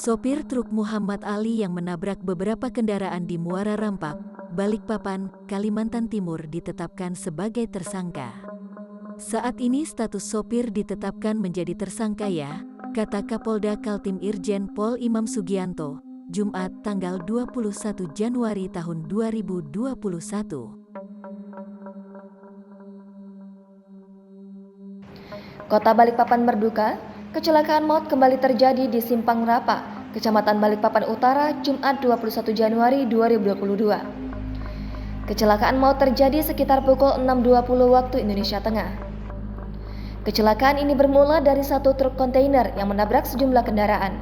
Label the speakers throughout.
Speaker 1: Sopir truk Muhammad Ali yang menabrak beberapa kendaraan di Muara Rampak, Balikpapan, Kalimantan Timur ditetapkan sebagai tersangka. Saat ini status sopir ditetapkan menjadi tersangka ya, kata Kapolda Kaltim Irjen Pol Imam Sugianto, Jumat tanggal 21 Januari tahun 2021.
Speaker 2: Kota Balikpapan berduka, kecelakaan maut kembali terjadi di Simpang Rapa, Kecamatan Balikpapan Utara, Jumat 21 Januari 2022. Kecelakaan maut terjadi sekitar pukul 6.20 waktu Indonesia Tengah. Kecelakaan ini bermula dari satu truk kontainer yang menabrak sejumlah kendaraan.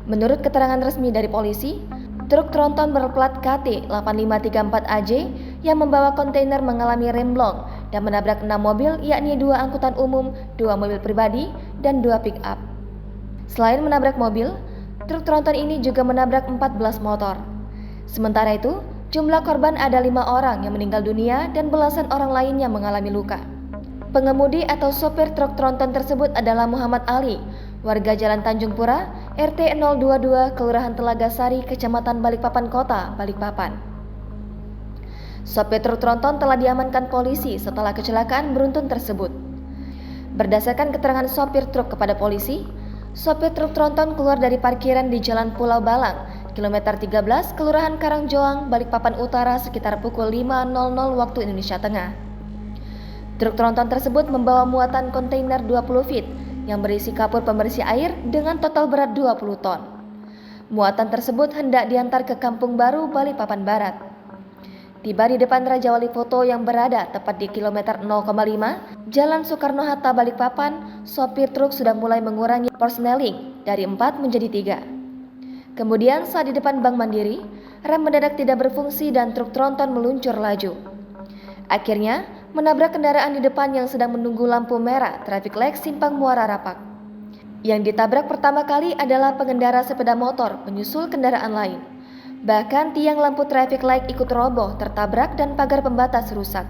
Speaker 2: Menurut keterangan resmi dari polisi, truk tronton berplat KT 8534AJ yang membawa kontainer mengalami remblong dan menabrak 6 mobil, yakni 2 angkutan umum, 2 mobil pribadi, dan 2 pick-up. Selain menabrak mobil, truk tronton ini juga menabrak 14 motor. Sementara itu, jumlah korban ada 5 orang yang meninggal dunia dan belasan orang lainnya mengalami luka. Pengemudi atau sopir truk tronton tersebut adalah Muhammad Ali, warga Jalan Tanjung Pura, RT 022, Kelurahan Telaga Sari, Kecamatan Balikpapan Kota, Balikpapan. Sopir truk tronton telah diamankan polisi setelah kecelakaan beruntun tersebut. Berdasarkan keterangan sopir truk kepada polisi, sopir truk tronton keluar dari parkiran di Jalan Pulau Balang, kilometer 13, Kelurahan Karangjoang, Balikpapan Utara sekitar pukul 5.00 waktu Indonesia Tengah. Truk tronton tersebut membawa muatan kontainer 20 feet yang berisi kapur pembersih air dengan total berat 20 ton. Muatan tersebut hendak diantar ke Kampung Baru, Balikpapan Barat. Tiba di depan Raja Wali Foto yang berada tepat di kilometer 0,5 Jalan Soekarno-Hatta, Balikpapan, sopir truk sudah mulai mengurangi persneling dari 4 menjadi 3. Kemudian saat di depan Bank Mandiri, rem mendadak tidak berfungsi dan truk tronton meluncur laju. Akhirnya, menabrak kendaraan di depan yang sedang menunggu lampu merah traffic light Simpang Muara Rapak. Yang ditabrak pertama kali adalah pengendara sepeda motor menyusul kendaraan lain. Bahkan tiang lampu traffic light ikut roboh tertabrak dan pagar pembatas rusak.